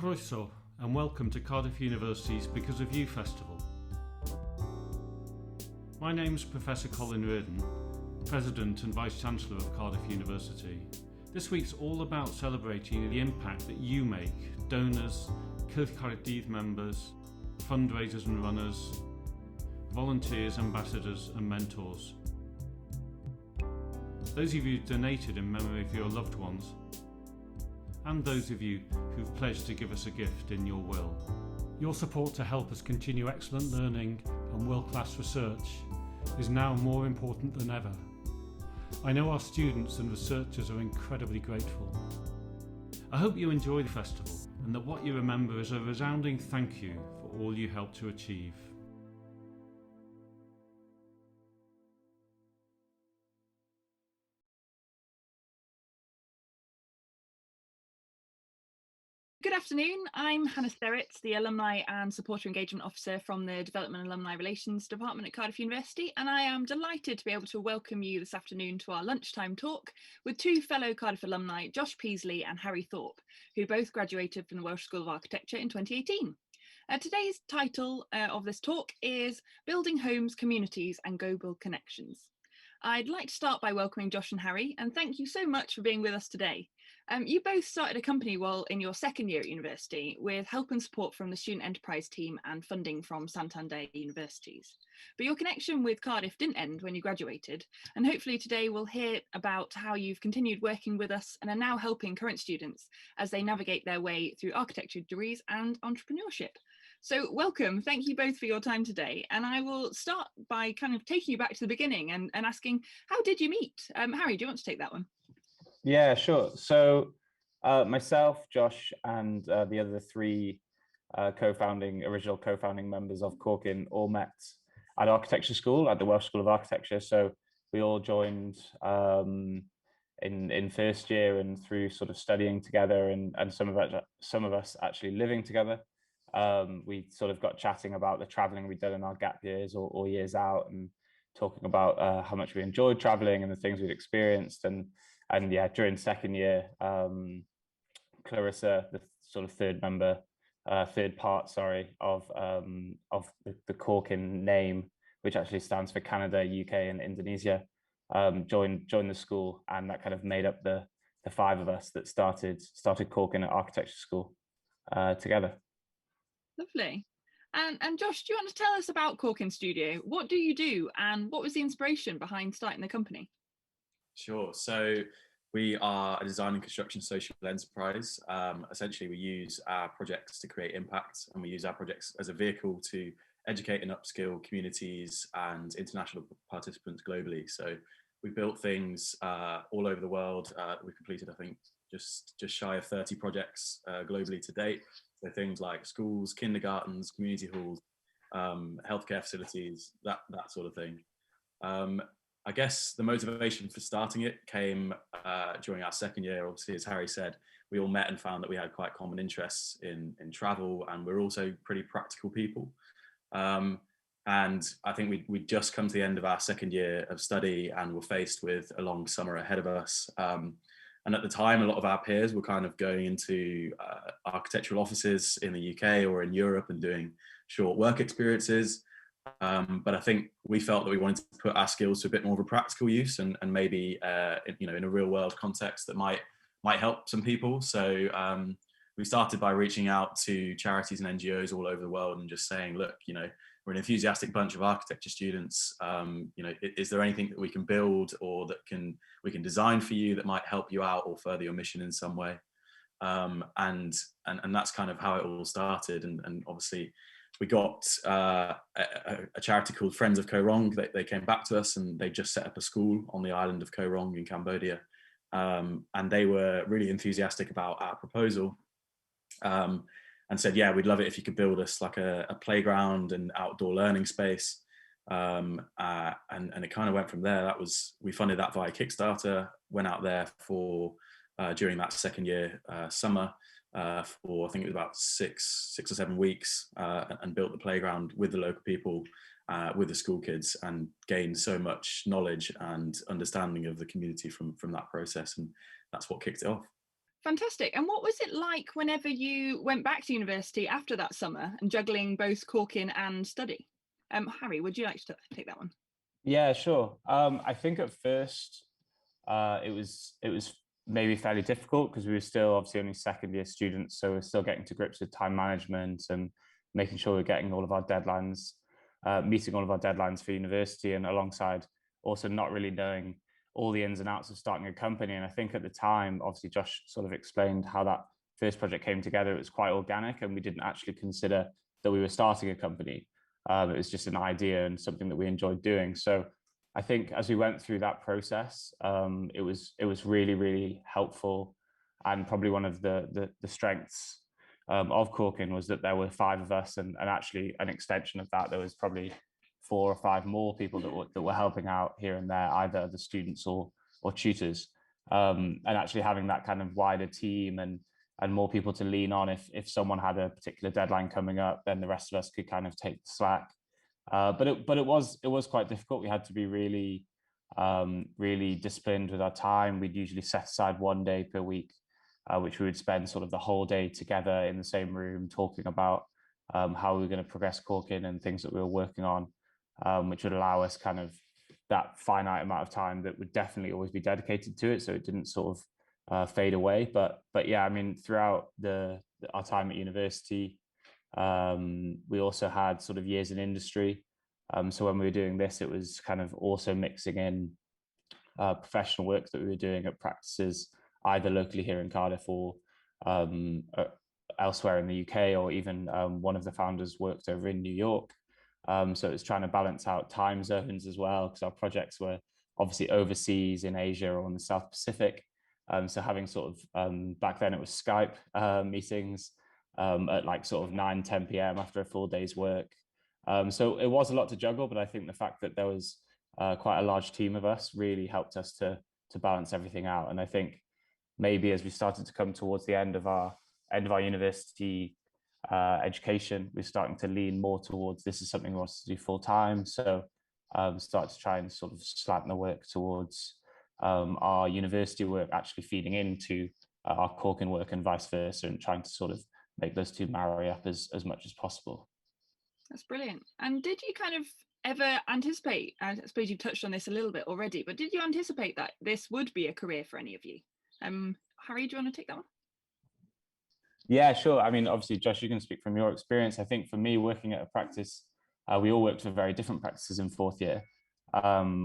Croeso and welcome to Cardiff University's Because of You Festival. My name's Professor Colin Reardon, President and Vice-Chancellor of Cardiff University. This week's all about celebrating the impact that you make, donors, Cauldron Caerdydd members, fundraisers and runners, volunteers, ambassadors and mentors. Those of you who donated in memory of your loved ones, and those of you who've pledged to give us a gift in your will. Your support to help us continue excellent learning and world-class research is now more important than ever. I know our students and researchers are incredibly grateful. I hope you enjoy the festival and that what you remember is a resounding thank you for all you helped to achieve. Good afternoon, I'm Hannah Sterritz, the Alumni and Supporter Engagement Officer from the Development and Alumni Relations Department at Cardiff University, and I am delighted to be able to welcome you this afternoon to our lunchtime talk with two fellow Cardiff alumni, Josh Peasley and Harry Thorpe, who both graduated from the Welsh School of Architecture in 2018. Today's title of this talk is Building Homes, Communities and Global Connections. I'd like to start by welcoming Josh and Harry, and thank you so much for being with us today. You both started a company while in your second year at university with help and support from the Student Enterprise team and funding from Santander universities. But your connection with Cardiff didn't end when you graduated, and hopefully today we'll hear about how you've continued working with us and are now helping current students as they navigate their way through architecture degrees and entrepreneurship. So welcome, thank you both for your time today. And I will start by kind of taking you back to the beginning and asking, how did you meet? Harry, do you want to take that one? Yeah, sure. So myself, Josh, and the other three original co-founding members of CAUKIN all met at architecture school at the Welsh School of Architecture. So we all joined in first year and through sort of studying together and some of us actually living together. We sort of got chatting about the traveling we'd done in our gap years or years out and talking about how much we enjoyed traveling and the things we'd experienced. And yeah, during second year, Clarissa, the sort of third part of the CAUKIN name, which actually stands for Canada, UK, and Indonesia, joined the school, and that kind of made up the five of us that started CAUKIN at architecture school together. Lovely. And Josh, do you want to tell us about Cauldron Studio? What do you do, and what was the inspiration behind starting the company? Sure. So we are a design and construction social enterprise. Essentially, we use our projects to create impact, and we use our projects as a vehicle to educate and upskill communities and international participants globally. So we built things all over the world. We completed, I think, just shy of 30 projects globally to date. So things like schools, kindergartens, community halls, healthcare facilities, that sort of thing. I guess the motivation for starting it came during our second year. Obviously, as Harry said, we all met and found that we had quite common interests in travel, and we're also pretty practical people. And I think we'd just come to the end of our second year of study and were faced with a long summer ahead of us. And at the time, a lot of our peers were kind of going into architectural offices in the UK or in Europe and doing short work experiences. But I think we felt that we wanted to put our skills to a bit more of a practical use and maybe in a real world context that might help some people. So we started by reaching out to charities and NGOs all over the world and just saying, look, we're an enthusiastic bunch of architecture students. Is there anything that we can build or that we can design for you that might help you out or further your mission in some way? And that's kind of how it all started. And obviously, we got a charity called Friends of Koh Rong. They came back to us and they just set up a school on the island of Koh Rong in Cambodia. And they were really enthusiastic about our proposal and said, yeah, we'd love it if you could build us like a playground and outdoor learning space. And it kind of went from there. We funded that via Kickstarter, went out there for during that second year summer. For I think it was about six or 7 weeks, and built the playground with the local people, with the school kids, and gained so much knowledge and understanding of the community from that process, and that's what kicked it off. Fantastic. And what was it like whenever you went back to university after that summer and juggling both CAUKIN and study? Harry, would you like to take that one? Yeah, sure. I think at first it was maybe fairly difficult because we were still obviously only second year students, so we're still getting to grips with time management and making sure we're getting all of our deadlines, meeting all of our deadlines for university, and alongside also not really knowing all the ins and outs of starting a company. And I think at the time, obviously Josh sort of explained how that first project came together. It was quite organic, and we didn't actually consider that we were starting a company. It was just an idea and something that we enjoyed doing. So I think as we went through that process, it was really, really helpful, and probably one of the strengths of CAUKIN was that there were 5 of us, and actually an extension of that, there was probably 4 or 5 more people that were helping out here and there, either the students or tutors, and actually having that kind of wider team and more people to lean on if someone had a particular deadline coming up, then the rest of us could kind of take the slack. But it was quite difficult. We had to be really really disciplined with our time. We'd usually set aside 1 day per week, which we would spend sort of the whole day together in the same room talking about how we were going to progress CAUKIN and things that we were working on, which would allow us kind of that finite amount of time that would definitely always be dedicated to it, so it didn't sort of fade away. But yeah, I mean, throughout our time at university, we also had sort of years in industry. So when we were doing this, it was kind of also mixing in professional work that we were doing at practices, either locally here in Cardiff or elsewhere in the UK, or even one of the founders worked over in New York. So it was trying to balance out time zones as well, because our projects were obviously overseas in Asia or in the South Pacific. So having sort of, back then it was Skype meetings at like sort of 9-10 p.m. after a full day's work. So it was a lot to juggle, but I think the fact that there was quite a large team of us really helped us to balance everything out. And I think maybe as we started to come towards the end of our university education, we're starting to lean more towards this is something we want to do full time. So start to try and sort of slant the work towards our university work actually feeding into our CAUKIN work and vice versa, and trying to sort of make those two marry up as much as possible. That's brilliant. And did you kind of ever anticipate, I suppose you've touched on this a little bit already, but did you anticipate that this would be a career for any of you? Harry, do you want to take that one? Yeah, sure. I mean, obviously, Josh, you can speak from your experience. I think for me, working at a practice, we all worked for very different practices in 4th year.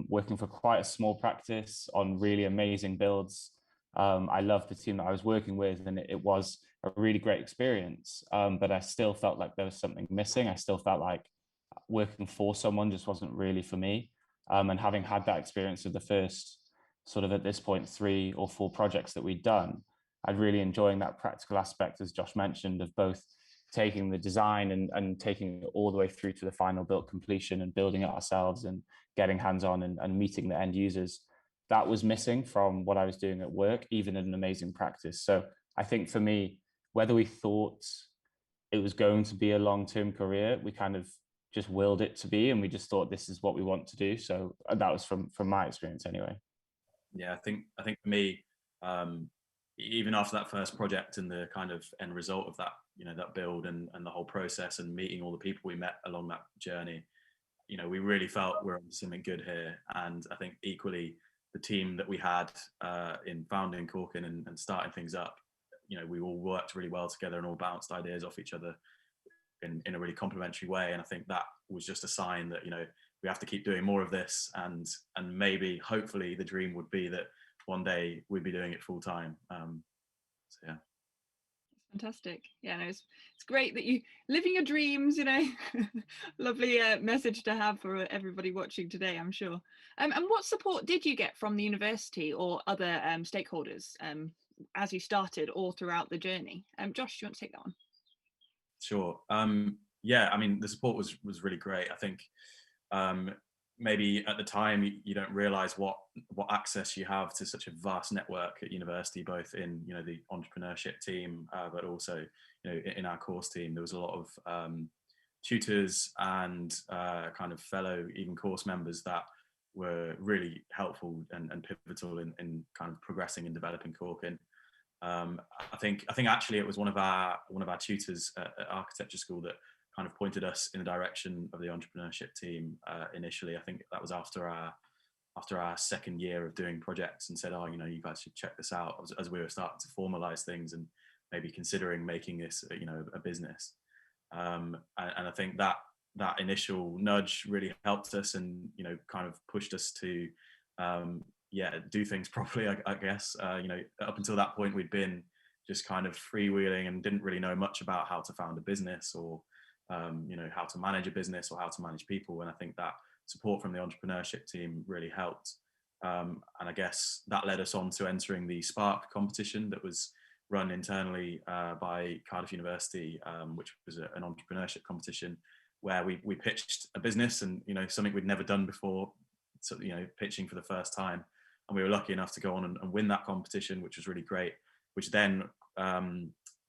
Working for quite a small practice on really amazing builds. I loved the team that I was working with, and it was a really great experience. But I still felt like there was something missing. I still felt like working for someone just wasn't really for me. And having had that experience of the first sort of at this point 3 or 4 projects that we'd done, I'd really enjoying that practical aspect, as Josh mentioned, of both taking the design and taking it all the way through to the final built completion and building it ourselves and getting hands-on and meeting the end users. That was missing from what I was doing at work, even in an amazing practice. So I think for me, whether we thought it was going to be a long-term career, we kind of just willed it to be, and we just thought this is what we want to do. So that was from my experience anyway. Yeah, I think for me, even after that first project and the kind of end result of that, that build and the whole process and meeting all the people we met along that journey, we really felt we're on something good here. And I think equally the team that we had in founding CAUKIN and starting things up, we all worked really well together and all bounced ideas off each other in a really complementary way. And I think that was just a sign that, we have to keep doing more of this, and maybe hopefully the dream would be that one day we'd be doing it full time. So yeah. Fantastic. Yeah, no, it's great that you living your dreams, lovely message to have for everybody watching today, I'm sure. And what support did you get from the university or other stakeholders as you started or throughout the journey? Josh, do you want to take that one? Sure. Yeah, I mean, the support was really great. I think maybe at the time you don't realize what access you have to such a vast network at university, both in the entrepreneurship team, but also in our course team. There was a lot of tutors and kind of fellow even course members that were really helpful and pivotal in kind of progressing and developing CAUKIN. I think actually it was one of our tutors at architecture school that kind of pointed us in the direction of the entrepreneurship team initially. I think that was after our second year of doing projects, and said, oh, you know, you guys should check this out, as we were starting to formalize things and maybe considering making this, you know, a business. And I think that initial nudge really helped us, and, you know, kind of pushed us to do things properly, I guess. You know, up until that point, we'd been just kind of freewheeling and didn't really know much about how to found a business, or you know, how to manage a business or how to manage people. And I think that support from the entrepreneurship team really helped. And I guess that led us on to entering the Spark competition that was run internally by Cardiff University, which was an entrepreneurship competition where we pitched a business, and, you know, something we'd never done before, so, you know, pitching for the first time. And we were lucky enough to go on and win that competition, which was really great, which then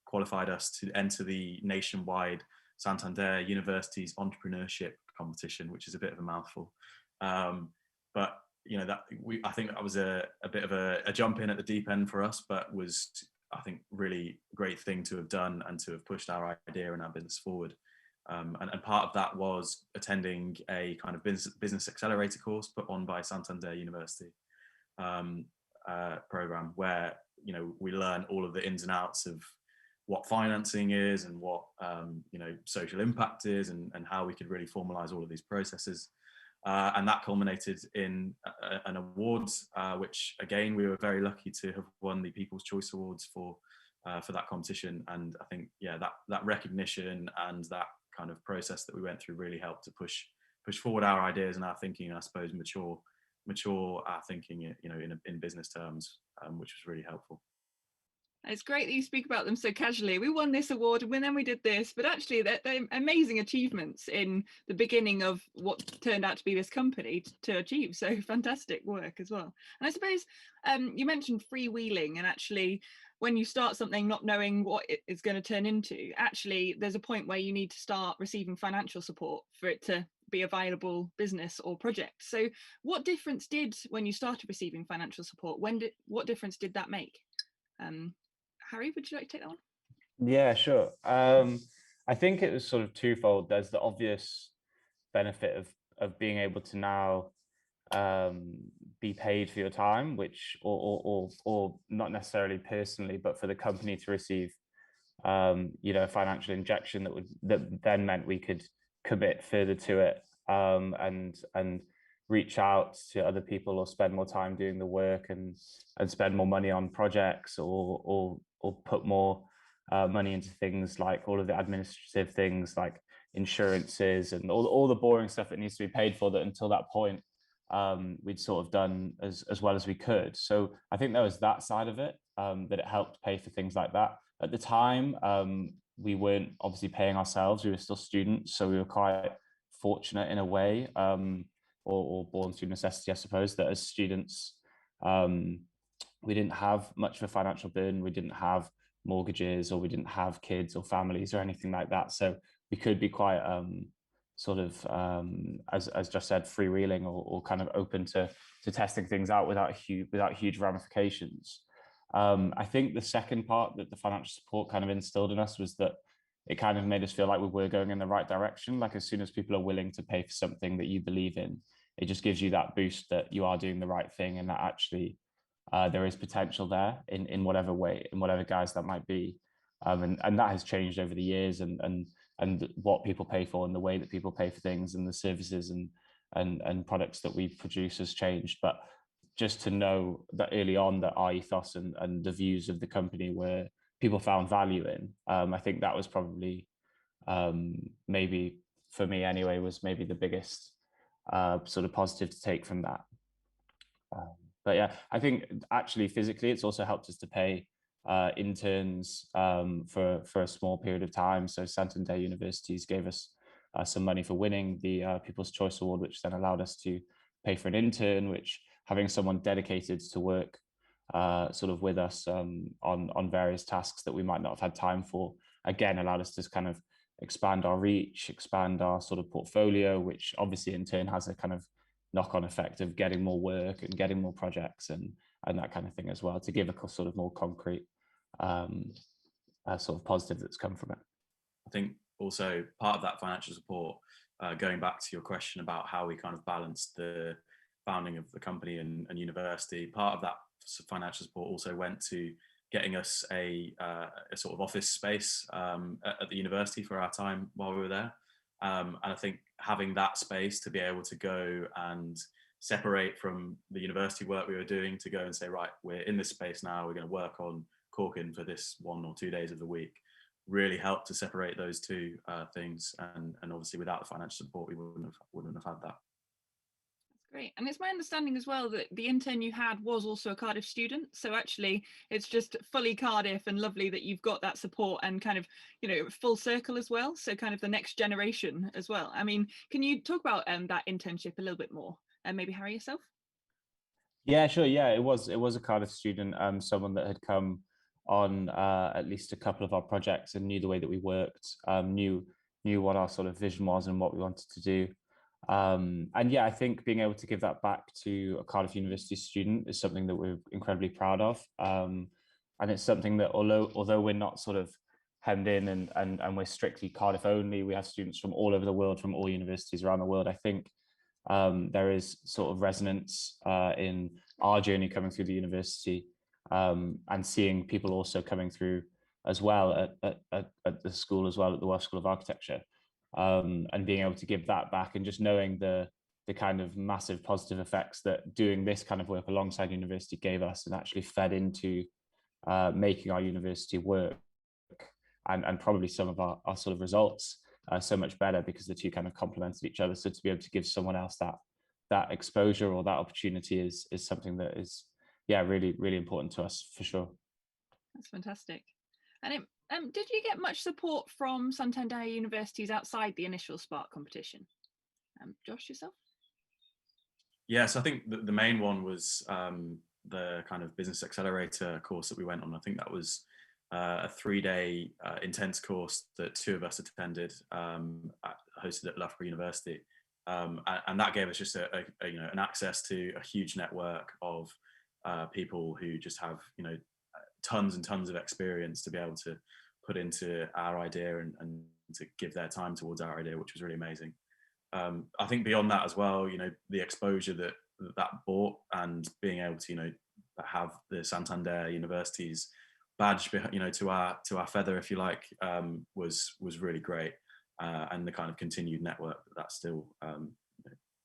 qualified us to enter the nationwide Santander University's entrepreneurship competition, which is a bit of a mouthful. But, you know, I think that was a bit of a jump in at the deep end for us, but was, I think, really great thing to have done and to have pushed our idea and our business forward. And part of that was attending a kind of business accelerator course put on by Santander University program, where, you know, we learn all of the ins and outs of what financing is, and what you know, social impact is, and how we could really formalize all of these processes. And that culminated in an award, which again we were very lucky to have won the People's Choice Awards for that competition. And I think, yeah, that recognition and that kind of process that we went through really helped to push forward our ideas and our thinking, and I suppose mature our thinking, you know, in business terms, which was really helpful. It's great that you speak about them so casually. We won this award and then we did this, but actually they're amazing achievements in the beginning of what turned out to be this company to achieve. So fantastic work as well. And I suppose you mentioned freewheeling, and actually when you start something not knowing what it is going to turn into, actually there's a point where you need to start receiving financial support for it to be a viable business or project. So what difference did, when you started receiving financial support, what difference did that make? Harry, would you like to take that one? Yeah, sure. I think it was sort of twofold. There's the obvious benefit of being able to now be paid for your time, which or not necessarily personally, but for the company to receive you know, a financial injection that then meant we could commit further to it, and reach out to other people, or spend more time doing the work, and spend more money on projects, or put more money into things like all of the administrative things like insurances and all the boring stuff that needs to be paid for, that until that point we'd sort of done as well as we could. So I think there was that side of it, that it helped pay for things like that. At the time, we weren't obviously paying ourselves. We were still students, so we were quite fortunate in a way, or born through necessity, I suppose, that as students we didn't have much of a financial burden. We didn't have mortgages, or we didn't have kids or families or anything like that. So we could be quite sort of, as Josh said, freewheeling, or kind of open to testing things out without huge ramifications. I think the second part that the financial support kind of instilled in us was that it kind of made us feel like we were going in the right direction. Like, as soon as people are willing to pay for something that you believe in, it just gives you that boost that you are doing the right thing, and that actually there is potential there in whatever way, in whatever guise that might be. And that has changed over the years, and what people pay for, and the way that people pay for things, and the services and products that we produce has changed. But just to know that early on that our ethos and the views of the company were people found value in, I think that was probably maybe for me anyway, was maybe the biggest sort of positive to take from that. But yeah, I think actually physically it's also helped us to pay interns for a small period of time. So Santander Universities gave us some money for winning the People's Choice Award, which then allowed us to pay for an intern, which, having someone dedicated to work sort of with us on various tasks that we might not have had time for, again allowed us to kind of expand our reach, expand our sort of portfolio, which obviously in turn has a kind of knock-on effect of getting more work and getting more projects and that kind of thing as well, to give a sort of more concrete sort of positive that's come from it. I think also part of that financial support, going back to your question about how we kind of balanced the founding of the company and university, part of that financial support also went to getting us a sort of office space at the university for our time while we were there. And I think having that space to be able to go and separate from the university work we were doing to go and say, right, we're in this space now, we're going to work on CAUKIN for this 1 or 2 days of the week, really helped to separate those two things. And obviously without the financial support, we wouldn't have had that. Great. And it's my understanding as well that the intern you had was also a Cardiff student. So actually it's just fully Cardiff, and lovely that you've got that support and kind of, you know, full circle as well. So kind of the next generation as well. I mean, can you talk about that internship a little bit more? And maybe Harry, yourself? Yeah, sure. Yeah, it was a Cardiff student, someone that had come on at least a couple of our projects and knew the way that we worked, knew what our sort of vision was and what we wanted to do. And yeah, I think being able to give that back to a Cardiff University student is something that we're incredibly proud of. And it's something that although we're not sort of hemmed in and we're strictly Cardiff only, we have students from all over the world, from all universities around the world. I think there is sort of resonance in our journey coming through the university, and seeing people also coming through as well at the school as well, at the Welsh School of Architecture. And being able to give that back, and just knowing the kind of massive positive effects that doing this kind of work alongside university gave us, and actually fed into making our university work and probably some of our sort of results so much better, because the two kind of complemented each other. So to be able to give someone else that exposure or that opportunity is something that is, yeah, really, really important to us for sure. That's fantastic. And did you get much support from Santander universities outside the initial Spark competition? Josh, yourself? Yes, I think the main one was the kind of business accelerator course that we went on. I think that was a 3-day intense course that 2 of us attended, hosted at Loughborough University, and that gave us just an access to a huge network of people who just have tons and tons of experience to be able to put into our idea and to give their time towards our idea, which was really amazing. I think beyond that as well, the exposure that brought, and being able to have the Santander University's badge to our feather, if you like, was really great, and the kind of continued network that still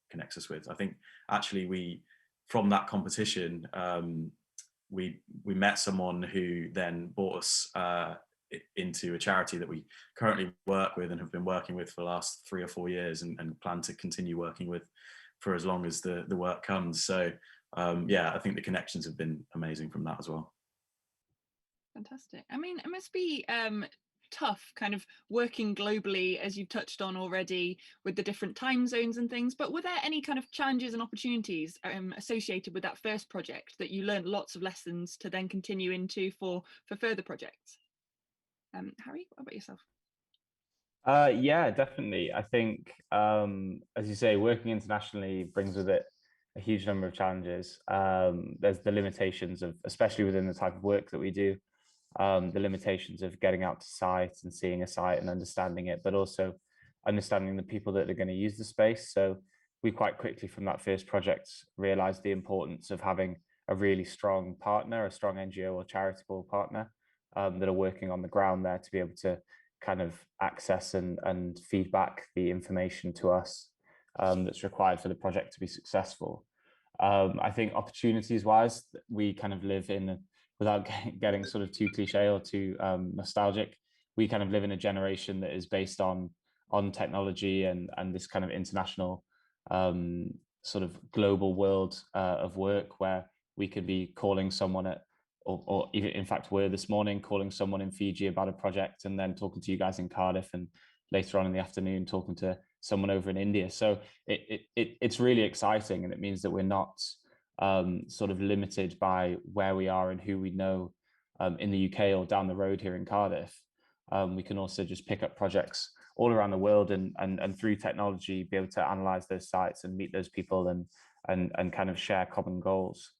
connects us with. I think actually from that competition, we met someone who then brought us into a charity that we currently work with and have been working with for the last 3 or 4 years, and plan to continue working with for as long as the work comes. So yeah, I think the connections have been amazing from that as well. Fantastic. I mean, it must be tough kind of working globally, as you've touched on already, with the different time zones and things, but were there any kind of challenges and opportunities associated with that first project that you learned lots of lessons to then continue into for further projects? Harry, what about yourself? Yeah, definitely. I think, as you say, working internationally brings with it a huge number of challenges. There's the limitations of, especially within the type of work that we do, the limitations of getting out to site and seeing a site and understanding it, but also understanding the people that are going to use the space. So we quite quickly from that first project realized the importance of having a really strong partner, a strong NGO or charitable partner that are working on the ground there to be able to kind of access and feedback the information to us that's required for the project to be successful. I think opportunities wise, we kind of live in, without getting sort of too cliche or too nostalgic, we kind of live in a generation that is based on technology and this kind of international sort of global world of work, where we could be calling someone at, or even in fact we're this morning calling someone in Fiji about a project, and then talking to you guys in Cardiff, and later on in the afternoon talking to someone over in India. So it's really exciting, and it means that we're not sort of limited by where we are and who we know in the UK or down the road here in Cardiff. We can also just pick up projects all around the world and through technology be able to analyze those sites and meet those people and kind of share common goals.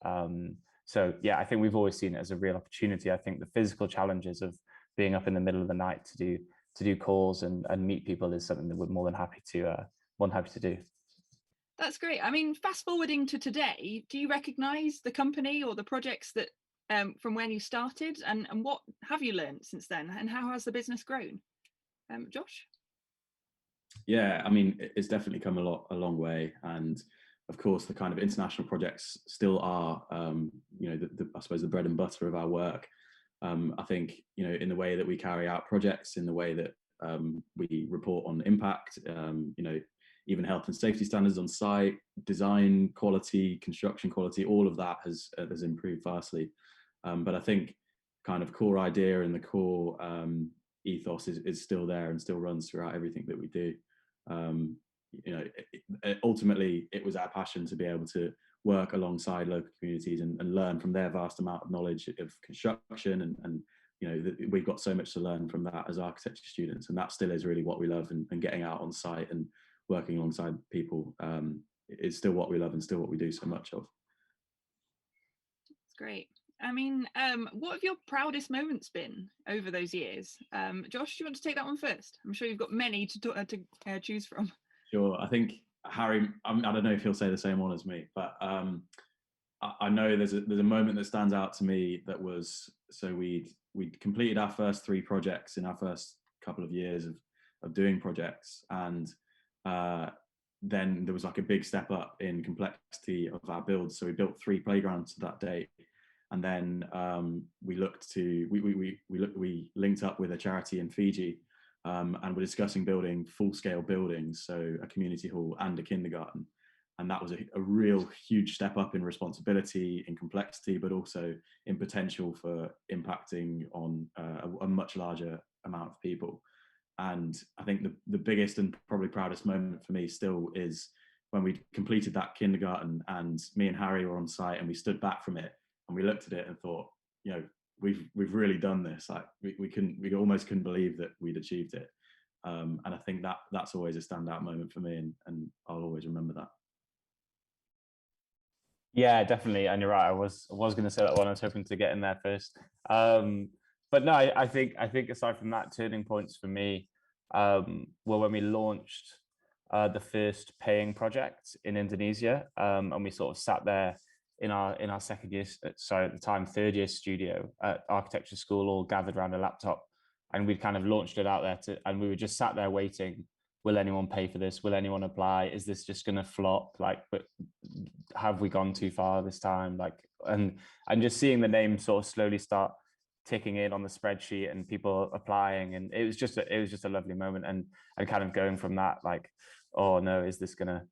So yeah, I think we've always seen it as a real opportunity. I think the physical challenges of being up in the middle of the night to do calls and meet people is something that we're more than happy to do. That's great. I mean, fast forwarding to today, do you recognise the company or the projects that from when you started, and what have you learned since then, and how has the business grown? Josh? Yeah, I mean, it's definitely come a long way, and of course, the kind of international projects still are, I suppose the bread and butter of our work. I think, in the way that we carry out projects, in the way that we report on impact, even health and safety standards on site, design quality, construction quality, all of that has improved vastly. But I think kind of core idea and the core ethos is still there and still runs throughout everything that we do. Ultimately, it was our passion to be able to work alongside local communities and learn from their vast amount of knowledge of construction, and we've got so much to learn from that as architecture students, and that still is really what we love, and getting out on site and working alongside people is still what we love and still what we do so much of. That's great. I mean, what have your proudest moments been over those years? Josh, do you want to take that one first? I'm sure you've got many to choose from. Sure. I think Harry, I don't know if he'll say the same one as me, but I know there's a moment that stands out to me. That was, so we'd completed our first 3 projects in our first couple of years of doing projects, and then there was like a big step up in complexity of our builds. So we built 3 playgrounds to that date, and then we linked up with a charity in Fiji, and we're discussing building full-scale buildings, so a community hall and a kindergarten. And that was a real huge step up in responsibility, in complexity, but also in potential for impacting on a much larger amount of people. And I think the biggest and probably proudest moment for me still is when we completed that kindergarten, and me and Harry were on site, and we stood back from it and we looked at it and thought, we've really done this. Like we almost couldn't believe that we'd achieved it. And I think that's always a standout moment for me, and I'll always remember that. Yeah, definitely. And you're right. I was going to say that one. I was hoping to get in there first. But no, I think aside from that, turning points for me were when we launched the first paying project in Indonesia, and we sort of sat there in our second year, sorry, at the time, third year studio at architecture school, all gathered around a laptop, and we'd kind of launched it out there and we were just sat there waiting. Will anyone pay for this? Will anyone apply? Is this just going to flop? But have we gone too far this time? And just seeing the name sort of slowly start ticking in on the spreadsheet and people applying, and it was just a lovely moment. And kind of going from that, like, oh no, is this gonna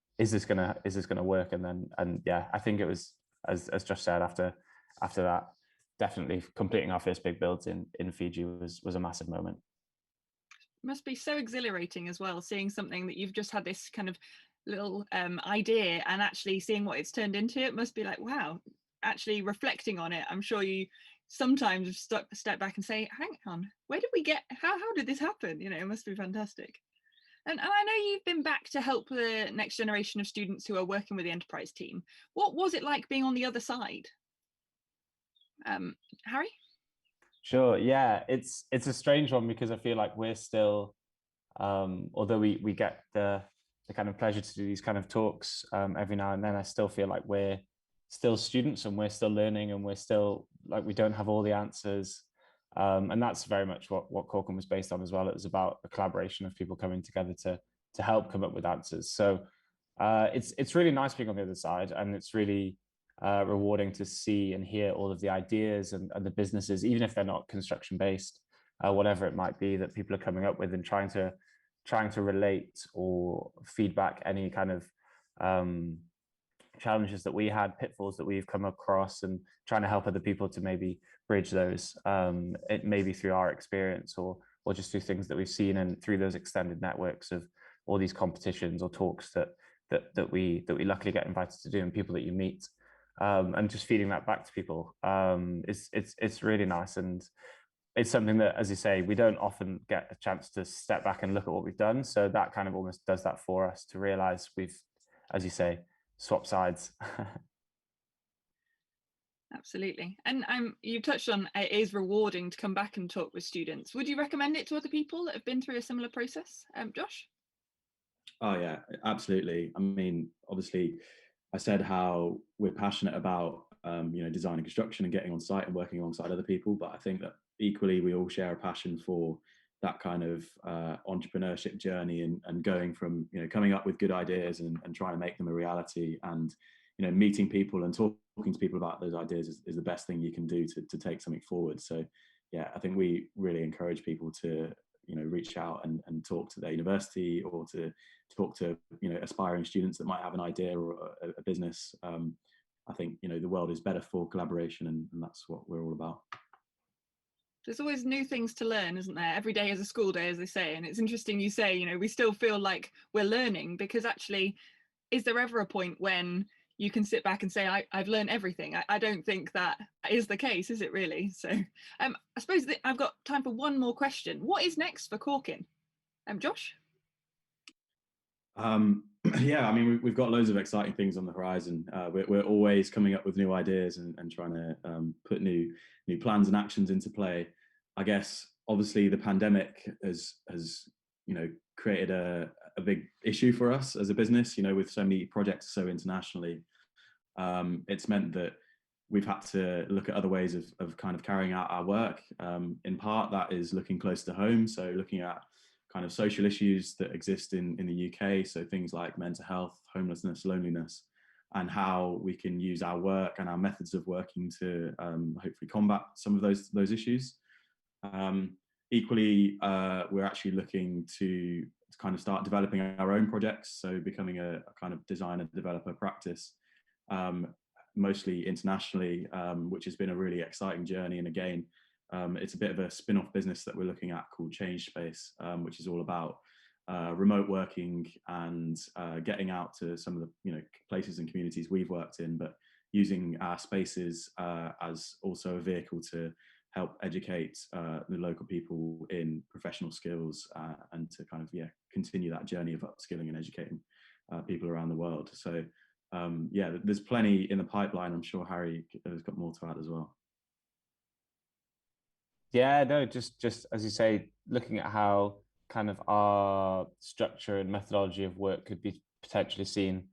work? And yeah, I think it was, as Josh said, after that, definitely completing our first big builds in Fiji was a massive moment. Must be so exhilarating as well, seeing something that you've just had this kind of little idea and actually seeing what it's turned into. It must be like, wow, actually reflecting on it. I'm sure you sometimes step back and say, hang on, where did we get, how did this happen? It must be fantastic. And I know you've been back to help the next generation of students who are working with the enterprise team. What was it like being on the other side? Harry? Sure. Yeah, it's a strange one, because I feel like we're still, although we get the kind of pleasure to do these kind of talks every now and then, I still feel like we're still students and we're still learning, and we're still like, we don't have all the answers. And that's very much what CAUKIN was based on as well. It was about a collaboration of people coming together to help come up with answers. So it's really nice being on the other side, and it's really rewarding to see and hear all of the ideas and the businesses, even if they're not construction based, whatever it might be, that people are coming up with, and trying to relate or feedback any kind of challenges that we had, pitfalls that we've come across, and trying to help other people to maybe bridge those, it maybe through our experience or just through things that we've seen, and through those extended networks of all these competitions or talks that we luckily get invited to do, and people that you meet. And just feeding that back to people, it's really nice, and it's something that, as you say, we don't often get a chance to step back and look at what we've done. So that kind of almost does that for us, to realize we've, as you say, swapped sides. Absolutely. And you touched on it is rewarding to come back and talk with students. Would you recommend it to other people that have been through a similar process? Josh? Oh yeah, absolutely. I mean, obviously, I said how we're passionate about design and construction and getting on site and working alongside other people, but I think that equally we all share a passion for that kind of entrepreneurship journey and going from coming up with good ideas and trying to make them a reality, and meeting people and talking to people about those ideas is the best thing you can do to take something forward. So yeah, I think we really encourage people to reach out and talk to their university, or to talk to aspiring students that might have an idea or a business. I think the world is better for collaboration, and that's what we're all about. There's always new things to learn, isn't there? Every day is a school day, as they say. And it's interesting you say, we still feel like we're learning, because actually, is there ever a point when you can sit back and say, I've learned everything? I don't think that is the case, is it really? So I suppose that I've got time for one more question. What is next for CAUKIN? Josh? Yeah, I mean, we've got loads of exciting things on the horizon. We're always coming up with new ideas and trying to put new plans and actions into play. I guess obviously the pandemic has created a big issue for us as a business. With so many projects so internationally, it's meant that we've had to look at other ways of kind of carrying out our work. In part, that is looking close to home, so looking at kind of social issues that exist in the UK, so things like mental health, homelessness, loneliness, and how we can use our work and our methods of working to hopefully combat some of those issues. Equally, we're actually looking to kind of start developing our own projects, so becoming a kind of designer developer practice, mostly internationally, which has been a really exciting journey. And again, it's a bit of a spin-off business that we're looking at called Change Space, which is all about remote working and getting out to some of the places and communities we've worked in, but using our spaces as also a vehicle to help educate the local people in professional skills and to kind of continue that journey of upskilling and educating people around the world. So yeah, there's plenty in the pipeline. I'm sure Harry has got more to add as well. Yeah, no, just as you say, looking at how kind of our structure and methodology of work could be potentially seen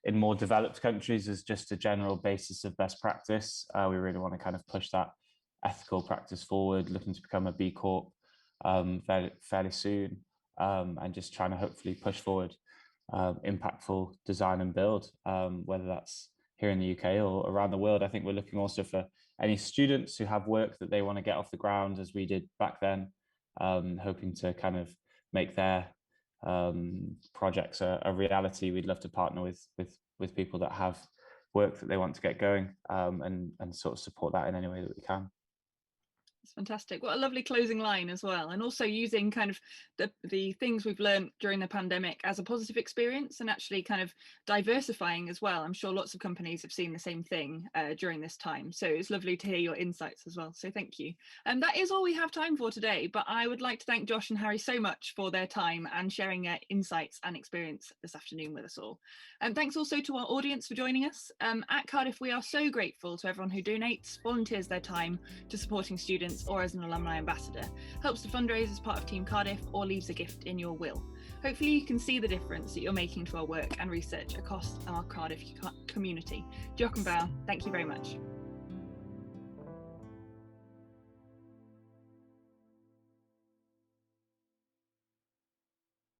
in more developed countries as just a general basis of best practice. We really want to kind of push that ethical practice forward, looking to become a B Corp fairly soon, and just trying to hopefully push forward impactful design and build, whether that's here in the UK or around the world. I think we're looking also for any students who have work that they want to get off the ground, as we did back then, hoping to kind of make their projects a reality. We'd love to partner with people that have work that they want to get going, and sort of support that in any way that we can. It's fantastic. What a lovely closing line as well. And also using kind of the things we've learned during the pandemic as a positive experience, and actually kind of diversifying as well. I'm sure lots of companies have seen the same thing during this time. So it's lovely to hear your insights as well. So thank you. And that is all we have time for today. But I would like to thank Josh and Harry so much for their time and sharing their insights and experience this afternoon with us all. And thanks also to our audience for joining us. At Cardiff, we are so grateful to everyone who donates, volunteers their time to supporting students, or as an alumni ambassador, helps to fundraise as part of Team Cardiff, or leaves a gift in your will. Hopefully you can see the difference that you're making to our work and research across our Cardiff community. Diolch yn fawr. Thank you very much.